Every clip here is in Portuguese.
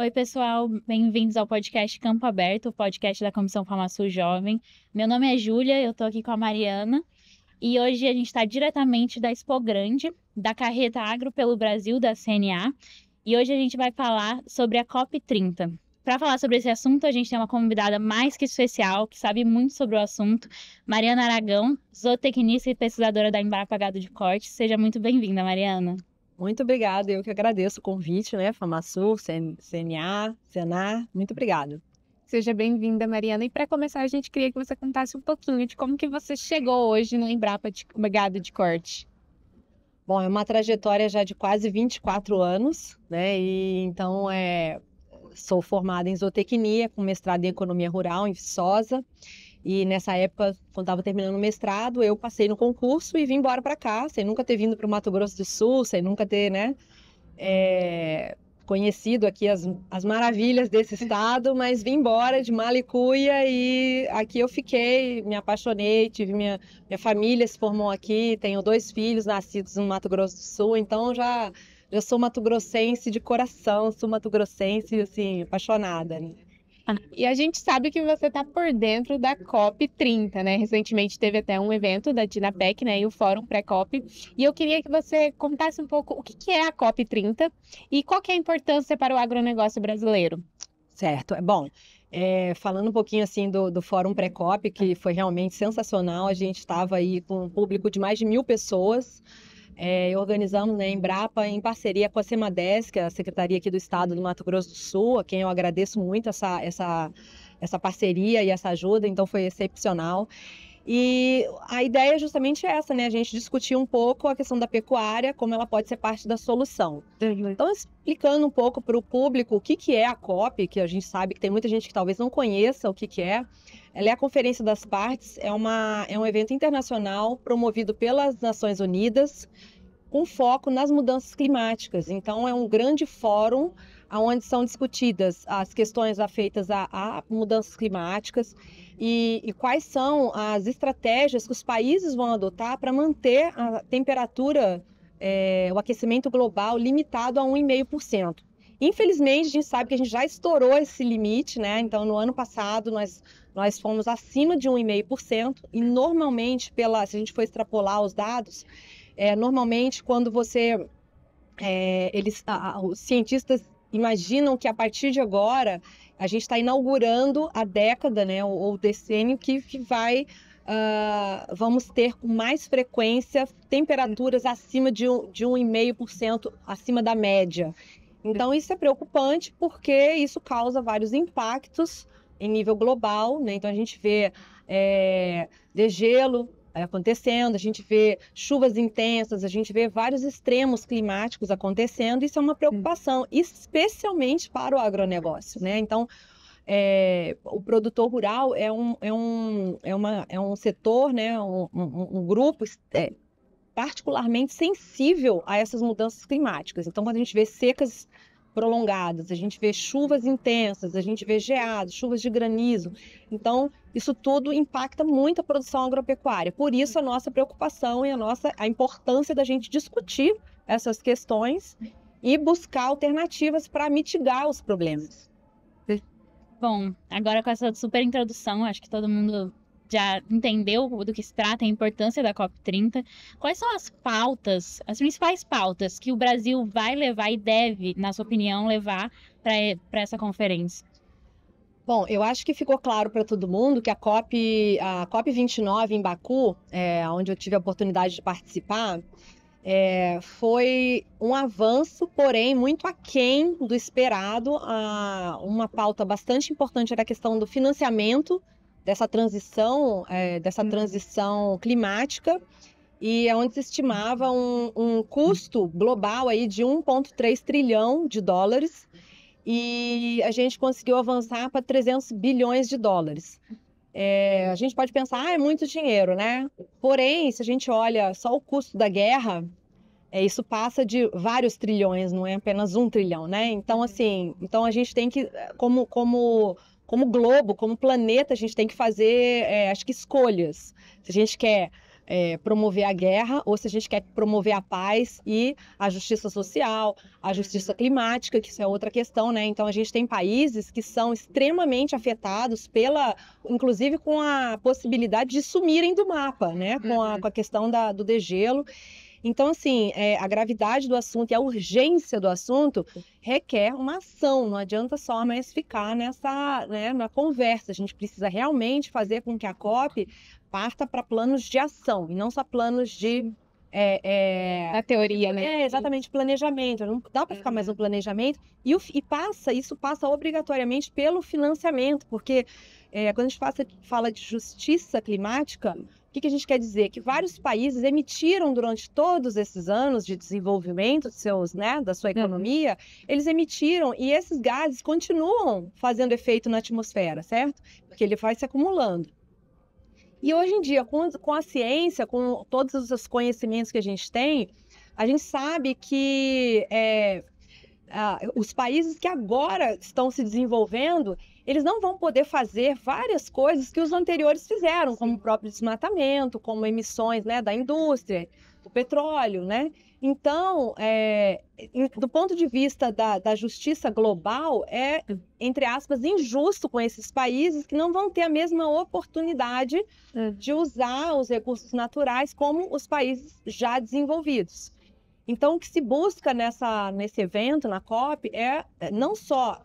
Oi, pessoal, bem-vindos ao podcast Campo Aberto, o podcast da Comissão Farmasul Jovem. Meu nome é Júlia, eu estou aqui com a Mariana e hoje a gente está diretamente da Expo Grande, da Carreta Agro pelo Brasil, da CNA, e hoje a gente vai falar sobre a COP30. Para falar sobre esse assunto, a gente tem uma convidada mais que especial, que sabe muito sobre o assunto, Mariana Aragão, zootecnista e pesquisadora da Embrapa Gado de Corte. Seja muito bem-vinda, Mariana. Muito obrigada, eu que agradeço o convite, né? FamaSul, CNA, Senar, muito obrigada. Seja bem-vinda, Mariana. E para começar, a gente queria que você contasse um pouquinho de como que você chegou hoje na Embrapa Gado de Corte. Bom, é uma trajetória já de quase 24 anos, né? E então sou formada em zootecnia, com mestrado em economia rural em Viçosa. E nessa época, quando estava terminando o mestrado, eu passei no concurso e vim embora para cá, sem nunca ter vindo para o Mato Grosso do Sul, sem nunca ter, né, conhecido aqui as maravilhas desse estado, mas vim embora de mala e cuia e aqui eu fiquei, me apaixonei, tive minha família se formou aqui, tenho 2 filhos nascidos no Mato Grosso do Sul, então já sou mato-grossense de coração, sou mato-grossense, assim, apaixonada, né? E a gente sabe que você está por dentro da COP30, né? Recentemente teve até um evento da Dinapec, né? E o Fórum Pré-COP. E eu queria que você contasse um pouco o que é a COP30 e qual que é a importância para o agronegócio brasileiro. Certo, bom, falando um pouquinho assim do Fórum Pré-COP, que foi realmente sensacional, a gente estava aí com um público de mais de 1.000 pessoas, organizamos, né, Embrapa em parceria com a SEMADES, que é a Secretaria aqui do Estado do Mato Grosso do Sul, a quem eu agradeço muito essa parceria e essa ajuda, então foi excepcional. E a ideia é justamente essa, né? A gente discutir um pouco a questão da pecuária, como ela pode ser parte da solução. Então, explicando um pouco para o público o que é a COP, que a gente sabe que tem muita gente que talvez não conheça o que é. Ela é a Conferência das Partes, é um evento internacional promovido pelas Nações Unidas, com foco nas mudanças climáticas. Então, é um grande fórum onde são discutidas as questões afeitas a mudanças climáticas e quais são as estratégias que os países vão adotar para manter a temperatura, o aquecimento global limitado a 1,5%. Infelizmente, a gente sabe que a gente já estourou esse limite, né? Então, no ano passado, nós fomos acima de 1,5% e normalmente, se a gente for extrapolar os dados, normalmente quando os cientistas imaginam que a partir de agora a gente está inaugurando a década, né, ou o decênio que vamos ter com mais frequência temperaturas acima de 1,5% acima da média. Então isso é preocupante porque isso causa vários impactos em nível global, né? Então a gente vê degelo acontecendo, a gente vê chuvas intensas, a gente vê vários extremos climáticos acontecendo, isso é uma preocupação, especialmente para o agronegócio, né? Então, o produtor rural é um setor, né? um grupo particularmente sensível a essas mudanças climáticas. Então, quando a gente vê secas prolongadas, a gente vê chuvas intensas, a gente vê geados, chuvas de granizo. Então, isso tudo impacta muito a produção agropecuária. Por isso, a nossa preocupação e a importância da gente discutir essas questões e buscar alternativas para mitigar os problemas. Bom, agora com essa super introdução, acho que todo mundo já entendeu do que se trata, a importância da COP30. Quais são as principais pautas que o Brasil vai levar e deve, na sua opinião, levar para essa conferência? Bom, eu acho que ficou claro para todo mundo que a COP29 em Baku, onde eu tive a oportunidade de participar, foi um avanço, porém muito aquém do esperado. Uma pauta bastante importante era a questão do financiamento dessa transição climática, e é onde se estimava um custo global aí de 1,3 trilhão de dólares, e a gente conseguiu avançar para 300 bilhões de dólares. A gente pode pensar, é muito dinheiro, né? Porém, se a gente olha só o custo da guerra, isso passa de vários trilhões, não é apenas 1 trilhão, né? Então, assim, a gente tem que, como globo, como planeta, a gente tem que fazer, acho que escolhas. Se a gente quer promover a guerra ou se a gente quer promover a paz e a justiça social, a justiça climática, que isso é outra questão, né? Então a gente tem países que são extremamente afetados inclusive com a possibilidade de sumirem do mapa, né? Com a questão do degelo. Então, assim, a gravidade do assunto e a urgência do assunto requer uma ação, não adianta só mais ficar na conversa. A gente precisa realmente fazer com que a COP parta para planos de ação, e não só planos de... Na teoria, né? Exatamente, planejamento. Não dá para ficar mais no planejamento. Isso passa obrigatoriamente pelo financiamento, porque quando a gente fala de justiça climática, o que a gente quer dizer? Que vários países emitiram durante todos esses anos de desenvolvimento da sua economia, eles emitiram e esses gases continuam fazendo efeito na atmosfera, certo? Porque ele vai se acumulando. E hoje em dia, com a ciência, com todos os conhecimentos que a gente tem, a gente sabe que os países que agora estão se desenvolvendo, eles não vão poder fazer várias coisas que os anteriores fizeram, como o próprio desmatamento, como emissões, né, da indústria, do petróleo, né? Então, do ponto de vista da justiça global, entre aspas, injusto com esses países que não vão ter a mesma oportunidade de usar os recursos naturais como os países já desenvolvidos. Então, o que se busca nesse evento, na COP, é não só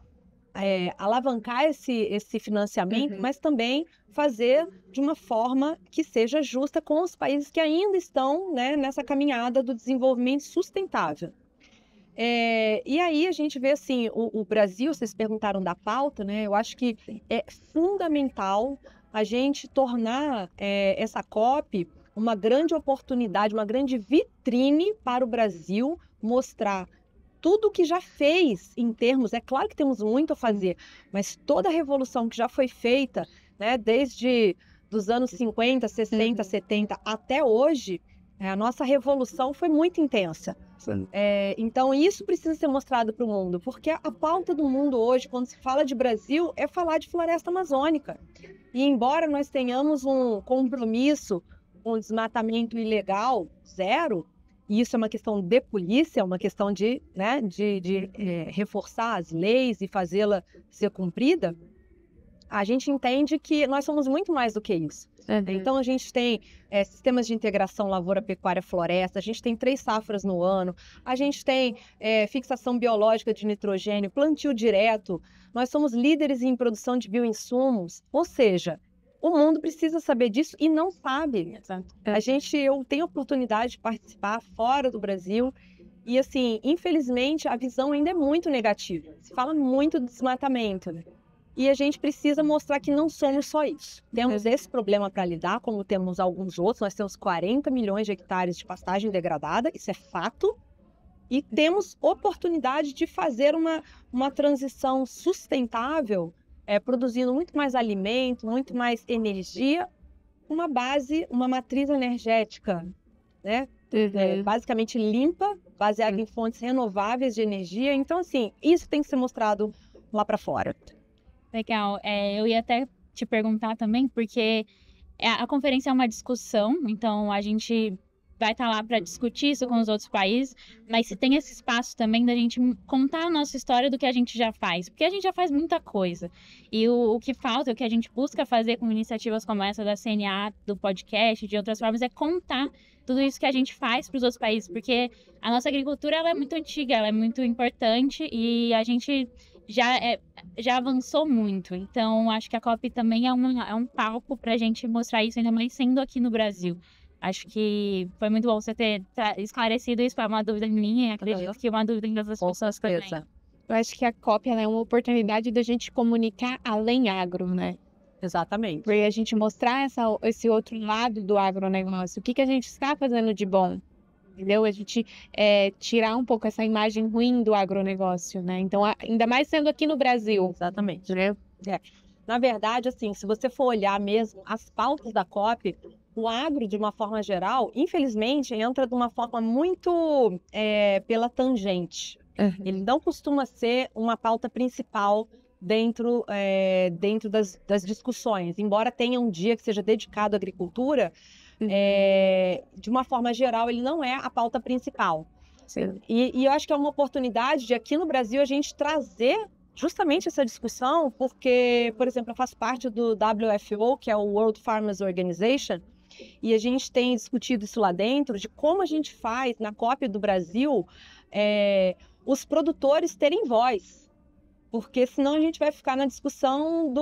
alavancar esse financiamento, mas também fazer de uma forma que seja justa com os países que ainda estão, né, nessa caminhada do desenvolvimento sustentável. E aí a gente vê assim, o Brasil, vocês perguntaram da pauta, né? Eu acho que é fundamental a gente tornar essa COP uma grande oportunidade, uma grande vitrine para o Brasil mostrar tudo o que já fez em termos, é claro que temos muito a fazer, mas toda a revolução que já foi feita, né, desde dos anos 50, 60, 70 até hoje, a nossa revolução foi muito intensa. Então isso precisa ser mostrado para o mundo, porque a pauta do mundo hoje, quando se fala de Brasil, é falar de floresta amazônica. E embora nós tenhamos um compromisso com o desmatamento ilegal zero, e isso é uma questão de polícia, é uma questão de reforçar as leis e fazê-la ser cumprida, a gente entende que nós somos muito mais do que isso. Então, a gente tem sistemas de integração lavoura, pecuária, floresta, a gente tem 3 safras no ano, a gente tem fixação biológica de nitrogênio, plantio direto, nós somos líderes em produção de bioinsumos, ou seja, o mundo precisa saber disso e não sabe. Eu tenho a oportunidade de participar fora do Brasil e, assim, infelizmente, a visão ainda é muito negativa. Se fala muito do desmatamento, né? E a gente precisa mostrar que não somos só isso. Temos esse problema para lidar, como temos alguns outros. Nós temos 40 milhões de hectares de pastagem degradada, isso é fato. E temos oportunidade de fazer uma transição sustentável, produzindo muito mais alimento, muito mais energia, uma matriz energética, né? Basicamente limpa, baseada em fontes renováveis de energia. Então, assim, isso tem que ser mostrado lá para fora. Legal. Eu ia até te perguntar também, porque a conferência é uma discussão, então a gente vai estar lá para discutir isso com os outros países, mas se tem esse espaço também da gente contar a nossa história do que a gente já faz, porque a gente já faz muita coisa. E o que falta, o que a gente busca fazer com iniciativas como essa da CNA, do podcast, de outras formas, é contar tudo isso que a gente faz para os outros países, porque a nossa agricultura ela é muito antiga, ela é muito importante e a gente já avançou muito. Então, acho que a COP também é um palco para a gente mostrar isso, ainda mais sendo aqui no Brasil. Acho que foi muito bom você ter esclarecido isso, foi uma dúvida minha e acredito que uma dúvida das pessoas também. Eu acho que a COP é uma oportunidade da gente comunicar além agro, né? Exatamente. Para a gente mostrar esse outro lado do agronegócio. O que a gente está fazendo de bom? Entendeu? A gente tirar um pouco essa imagem ruim do agronegócio, né? Então, ainda mais sendo aqui no Brasil. Exatamente. Né? Na verdade, assim, se você for olhar mesmo as pautas da COP, o agro, de uma forma geral, infelizmente, entra de uma forma muito pela tangente. Ele não costuma ser uma pauta principal dentro das discussões. Embora tenha um dia que seja dedicado à agricultura, de uma forma geral, ele não é a pauta principal. Sim. E eu acho que é uma oportunidade de aqui no Brasil a gente trazer justamente essa discussão, porque, por exemplo, eu faço parte do WFO, que é o World Farmers Organization, e a gente tem discutido isso lá dentro, de como a gente faz na COP do Brasil os produtores terem voz. Porque senão a gente vai ficar na discussão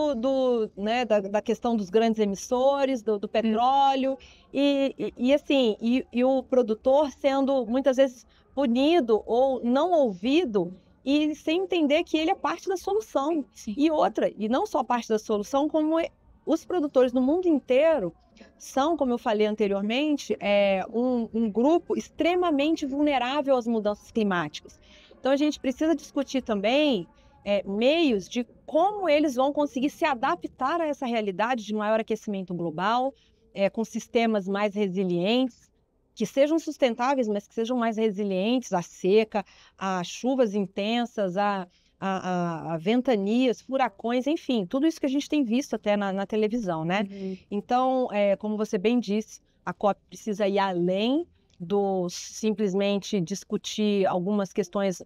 da questão dos grandes emissores, do petróleo, e o produtor sendo muitas vezes punido ou não ouvido, e sem entender que ele é parte da solução. Sim. E não só parte da solução, como os produtores no mundo inteiro são, como eu falei anteriormente, um grupo extremamente vulnerável às mudanças climáticas. Então a gente precisa discutir também meios de como eles vão conseguir se adaptar a essa realidade de maior aquecimento global, com sistemas mais resilientes, que sejam sustentáveis, mas que sejam mais resilientes à seca, a chuvas intensas, a ventanias, furacões, enfim, tudo isso que a gente tem visto até na televisão, né? Uhum. Então, como você bem disse, a COP precisa ir além do simplesmente discutir algumas questões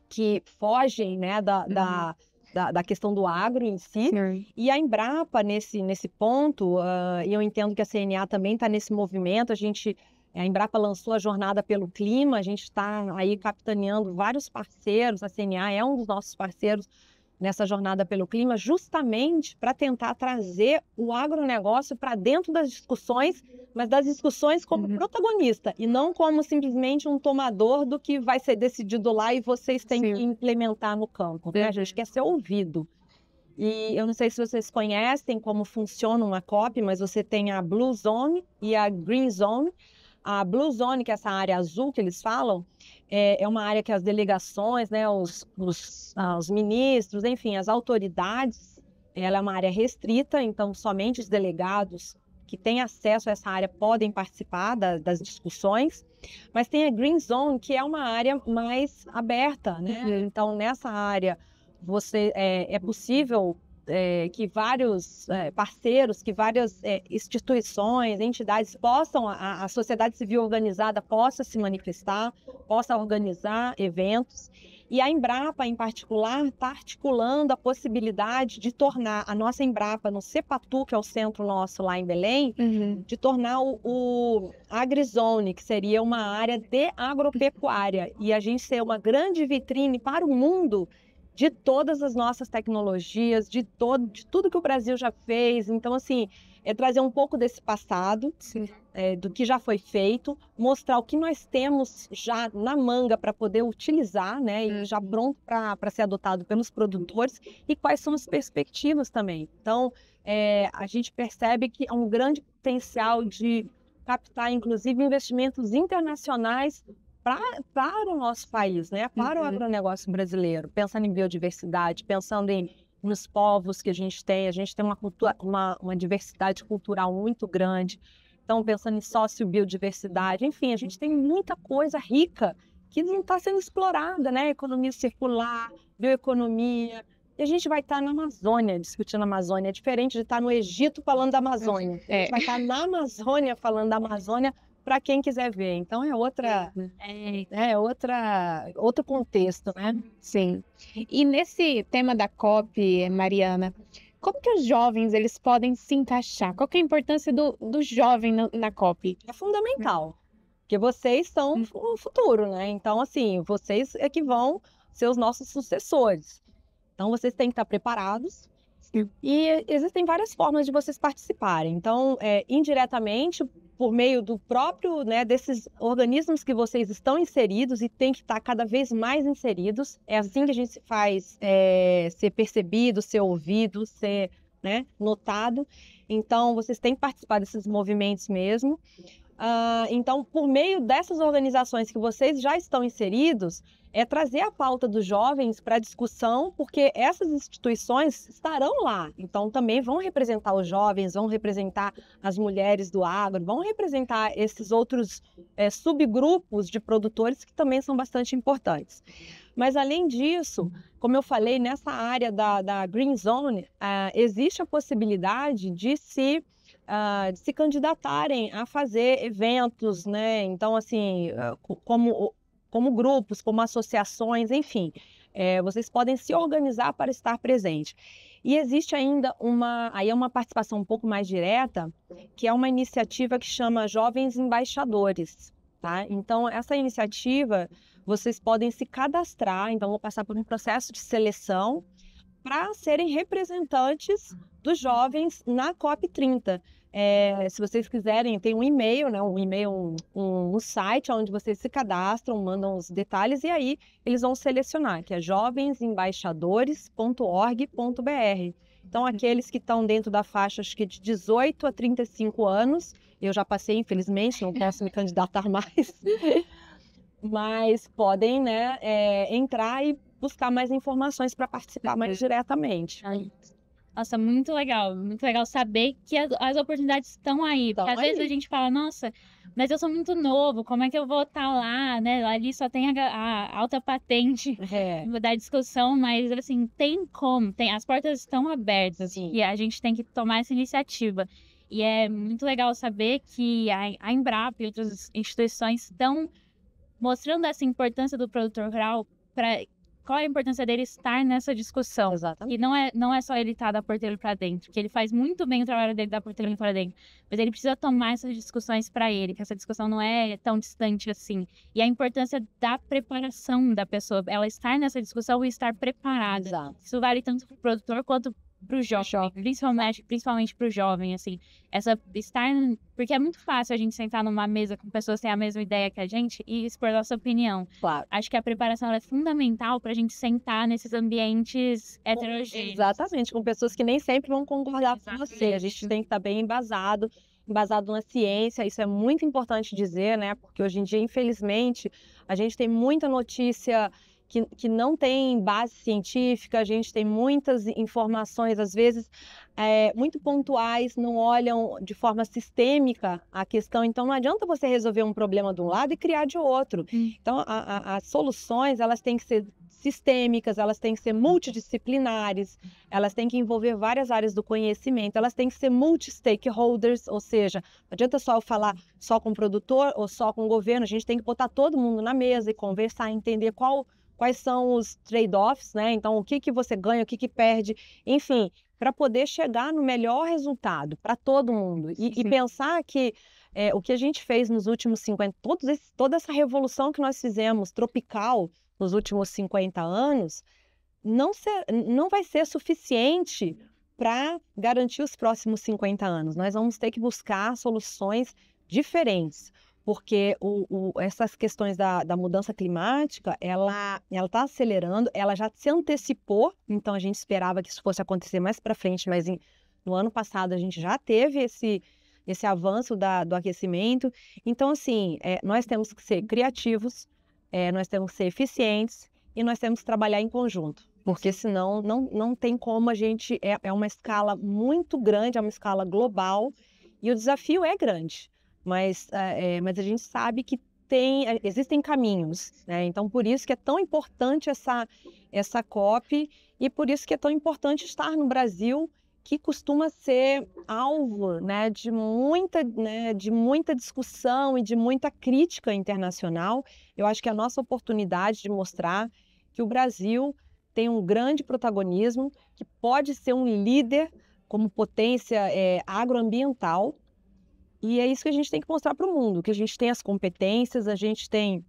que fogem, né, da questão do agro em si. Sim. E a Embrapa, nesse ponto, e eu entendo que a CNA também está nesse movimento, a Embrapa lançou a Jornada pelo Clima, a gente está aí capitaneando vários parceiros, a CNA é um dos nossos parceiros nessa Jornada pelo Clima, justamente para tentar trazer o agronegócio para dentro das discussões, mas das discussões como protagonista, e não como simplesmente um tomador do que vai ser decidido lá e vocês têm que implementar no campo, né? A gente quer ser ouvido. E eu não sei se vocês conhecem como funciona uma COP, mas você tem a Blue Zone e a Green Zone. A Blue Zone, que é essa área azul que eles falam, é uma área que as delegações, né, os ministros, enfim, as autoridades, ela é uma área restrita, então somente os delegados que têm acesso a essa área podem participar das discussões. Mas tem a Green Zone, que é uma área mais aberta, né? Então, nessa área, é possível que vários parceiros, que várias instituições, entidades possam, a sociedade civil organizada possa se manifestar, possa organizar eventos. E a Embrapa, em particular, está articulando a possibilidade de tornar a nossa Embrapa no Cepatu, que é o centro nosso lá em Belém, de tornar o AgriZone, que seria uma área de agropecuária, e a gente ser uma grande vitrine para o mundo de todas as nossas tecnologias, de tudo que o Brasil já fez. Então, assim, trazer um pouco desse passado, do que já foi feito, mostrar o que nós temos já na manga para poder utilizar, né, e já pronto para ser adotado pelos produtores, e quais são as perspectivas também. Então, a gente percebe que há um grande potencial de captar, inclusive, investimentos internacionais para o nosso país, né? Para o agronegócio brasileiro, pensando em biodiversidade, pensando nos povos que a gente tem uma diversidade cultural muito grande, então pensando em sociobiodiversidade, enfim, a gente tem muita coisa rica que não está sendo explorada, né? Economia circular, bioeconomia, e a gente vai estar na Amazônia discutindo a Amazônia, é diferente de estar no Egito falando da Amazônia, a gente vai estar na Amazônia falando da Amazônia, para quem quiser ver. Então é outro contexto, né? Sim. E nesse tema da COP, Mariana, como que os jovens eles podem se encaixar? Qual que é a importância do jovem na COP? É fundamental, porque vocês são o futuro, né? Então, assim, vocês é que vão ser os nossos sucessores. Então, vocês têm que estar preparados. E existem várias formas de vocês participarem. Então, indiretamente, por meio do próprio, né, desses organismos que vocês estão inseridos e tem que estar cada vez mais inseridos. É assim que a gente faz ser percebido, ser ouvido, ser, né, notado. Então, vocês têm que participar desses movimentos mesmo. Então, por meio dessas organizações que vocês já estão inseridos, trazer a pauta dos jovens para discussão, porque essas instituições estarão lá. Então, também vão representar os jovens, vão representar as mulheres do agro, vão representar esses outros subgrupos de produtores que também são bastante importantes. Mas, além disso, como eu falei, nessa área da Green Zone, existe a possibilidade de se de se candidatarem a fazer eventos, né? Então, assim, como grupos, como associações, enfim, vocês podem se organizar para estar presente. E existe ainda uma participação um pouco mais direta, que é uma iniciativa que chama Jovens Embaixadores, tá? Então, essa iniciativa, vocês podem se cadastrar, então vou passar por um processo de seleção para serem representantes dos jovens na COP30. Se vocês quiserem, tem um e-mail, né? Um site onde vocês se cadastram, mandam os detalhes e aí eles vão selecionar, que é jovensembaixadores.org.br. Então, aqueles que estão dentro da faixa, acho que de 18 a 35 anos, eu já passei, infelizmente, não posso me candidatar mais, mas podem, né, entrar e buscar mais informações para participar mais diretamente. Nossa, muito legal saber que as oportunidades estão aí. Porque às vezes a gente fala, nossa, mas eu sou muito novo, como é que eu vou estar lá, né? Ali só tem a alta patente da discussão, mas assim, tem como, as portas estão abertas. Sim. E a gente tem que tomar essa iniciativa. E é muito legal saber que a Embrapa e outras instituições estão mostrando essa importância do produtor rural para qual é a importância dele estar nessa discussão. Exatamente. E não é só ele estar da porteira para dentro, que ele faz muito bem o trabalho dele da porteira para dentro, mas ele precisa tomar essas discussões para ele, que essa discussão não é tão distante assim. E a importância da preparação da pessoa, ela estar nessa discussão e estar preparada. Exato. Isso vale tanto para o produtor quanto para o jovem, principalmente para o jovem, assim, porque é muito fácil a gente sentar numa mesa com pessoas que têm a mesma ideia que a gente e expor nossa opinião. Claro. Acho que a preparação é fundamental para a gente sentar nesses ambientes heterogêneos. Exatamente, com pessoas que nem sempre vão concordar com você. A gente tem que estar bem embasado na ciência, isso é muito importante dizer, né? Porque hoje em dia, infelizmente, a gente tem muita notícia que não tem base científica, a gente tem muitas informações, às vezes, muito pontuais, não olham de forma sistêmica a questão. Então, não adianta você resolver um problema de um lado e criar de outro. Então, as soluções, elas têm que ser sistêmicas, elas têm que ser multidisciplinares, elas têm que envolver várias áreas do conhecimento, elas têm que ser multi-stakeholders, ou seja, não adianta só eu falar só com o produtor ou só com o governo, a gente tem que botar todo mundo na mesa e conversar, entender quais são os trade-offs, né? Então, o que você ganha, o que perde, enfim, para poder chegar no melhor resultado para todo mundo. E pensar que o que a gente fez nos últimos 50, toda essa revolução que nós fizemos, tropical, nos últimos 50 anos, não vai ser suficiente para garantir os próximos 50 anos. Nós vamos ter que buscar soluções diferentes. Porque essas questões da mudança climática, ela está acelerando, ela já se antecipou, então a gente esperava que isso fosse acontecer mais para frente, mas no ano passado a gente já teve esse avanço do aquecimento. Então, assim, nós temos que ser criativos, nós temos que ser eficientes e nós temos que trabalhar em conjunto, porque senão não tem como a gente... É uma escala muito grande, é uma escala global e o desafio é grande. Mas a gente sabe que existem caminhos, né? Então, por isso que é tão importante essa COP e por isso que é tão importante estar no Brasil, que costuma ser alvo, né, de muita discussão e de muita crítica internacional. Eu acho que é a nossa oportunidade de mostrar que o Brasil tem um grande protagonismo, que pode ser um líder como potência agroambiental. E é isso que a gente tem que mostrar para o mundo, que a gente tem as competências, a gente tem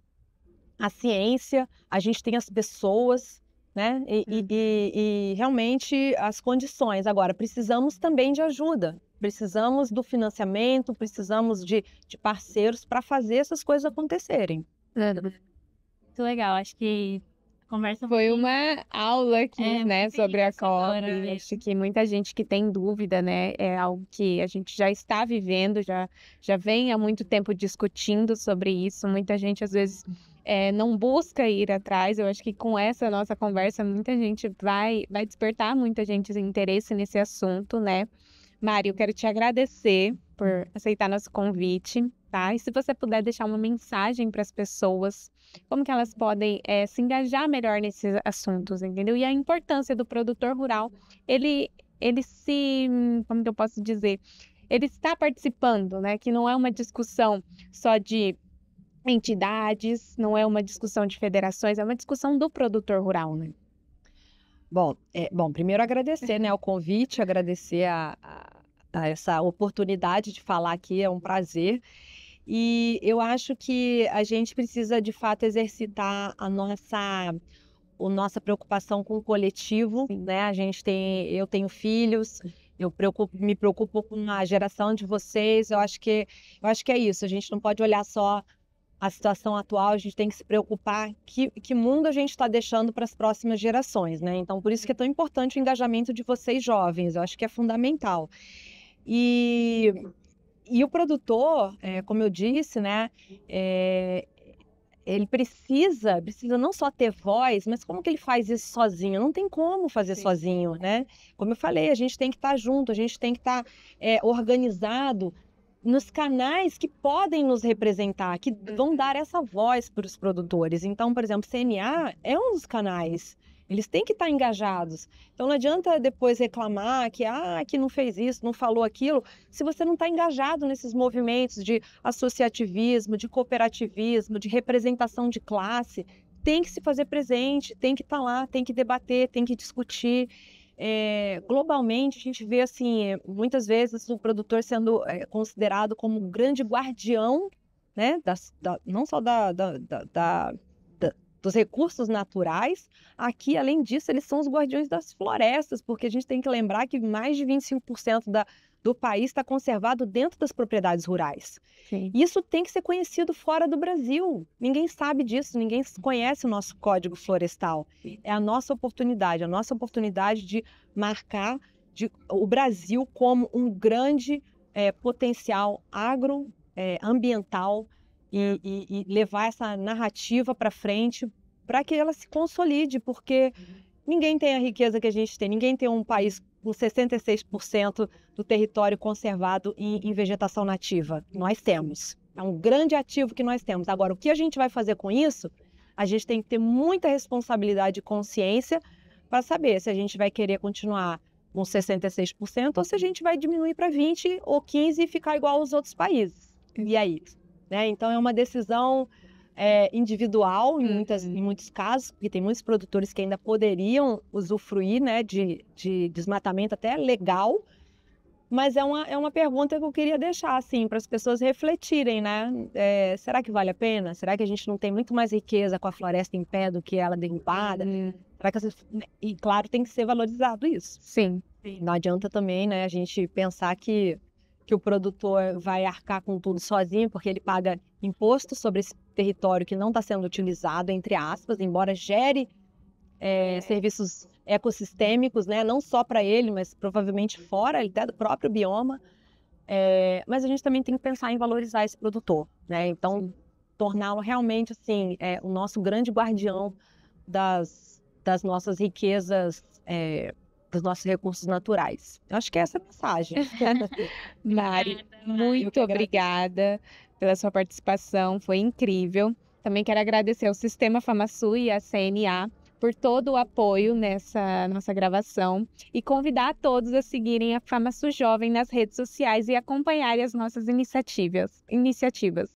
a ciência, a gente tem as pessoas, né? E realmente as condições. Agora, precisamos também de ajuda, precisamos do financiamento, precisamos de parceiros para fazer essas coisas acontecerem. Muito legal, acho que a conversa foi uma aula aqui, né, sobre a COP. né? Acho que muita gente que tem dúvida, né, é algo que a gente já está vivendo, já vem há muito tempo discutindo sobre isso. Muita gente, às vezes, não busca ir atrás. Eu acho que com essa nossa conversa, muita gente vai despertar muita gente interesse nesse assunto, né? Mari, eu quero te agradecer por aceitar nosso convite, tá? E se você puder deixar uma mensagem para as pessoas, como que elas podem se engajar melhor nesses assuntos, entendeu? E a importância do produtor rural, ele se, como que eu posso dizer? ele está participando, né? Que não é uma discussão só de entidades, não é uma discussão de federações, é uma discussão do produtor rural, né? Bom, primeiro agradecer, né, o convite, agradecer a essa oportunidade de falar aqui, é um prazer. E eu acho que a gente precisa, de fato, exercitar a nossa preocupação com o coletivo, né? Eu tenho filhos, me preocupo com a geração de vocês. Eu acho que é isso. A gente não pode olhar só a situação atual, a gente tem que se preocupar que mundo a gente está deixando para as próximas gerações, né? Então, por isso que é tão importante o engajamento de vocês jovens. Eu acho que é fundamental. E o produtor, como eu disse, né? Ele precisa não só ter voz, mas como que ele faz isso sozinho? Não tem como fazer sozinho, né? Como eu falei, a gente tem que estar junto, a gente tem que estar organizado nos canais que podem nos representar, que vão dar essa voz para os produtores. Então, por exemplo, CNA é um dos canais. Eles têm que estar engajados. Então, não adianta depois reclamar que não fez isso, não falou aquilo, se você não está engajado nesses movimentos de associativismo, de cooperativismo, de representação de classe. Tem que se fazer presente, tem que estar lá, tem que debater, tem que discutir. Globalmente, a gente vê assim, muitas vezes o produtor sendo considerado como um grande guardião, né, não só dos recursos naturais. Aqui, além disso, eles são os guardiões das florestas, porque a gente tem que lembrar que mais de 25% do país está conservado dentro das propriedades rurais. Sim. Isso tem que ser conhecido fora do Brasil. Ninguém sabe disso, ninguém conhece o nosso Código Florestal. É a nossa oportunidade de marcar o Brasil como um grande potencial agroambiental e levar essa narrativa para frente para que ela se consolide, porque ninguém tem a riqueza que a gente tem, ninguém tem um país com 66% do território conservado em vegetação nativa. Nós temos. É um grande ativo que nós temos. Agora, o que a gente vai fazer com isso? A gente tem que ter muita responsabilidade e consciência para saber se a gente vai querer continuar com 66% ou se a gente vai diminuir para 20% ou 15% e ficar igual aos outros países. E aí? Né? Então, é uma decisão individual em muitos casos, porque tem muitos produtores que ainda poderiam usufruir, né, de desmatamento até legal, mas é uma pergunta que eu queria deixar assim, para as pessoas refletirem, né? Será que vale a pena? Será que a gente não tem muito mais riqueza com a floresta em pé do que ela derrubada? Será que E claro, tem que ser valorizado isso. Sim. Não adianta também, né, a gente pensar que o produtor vai arcar com tudo sozinho, porque ele paga imposto sobre esse território que não está sendo utilizado, entre aspas, embora gere serviços ecossistêmicos, né? Não só para ele, mas provavelmente fora até do próprio bioma. Mas a gente também tem que pensar em valorizar esse produtor, né? Então, torná-lo realmente assim, o nosso grande guardião das nossas riquezas, dos nossos recursos naturais. Eu acho que é essa a mensagem. Mari, muito obrigada pela sua participação, foi incrível. Também quero agradecer ao Sistema FamaSul e à CNA por todo o apoio nessa nossa gravação e convidar a todos a seguirem a FamaSul Jovem nas redes sociais e acompanharem as nossas iniciativas.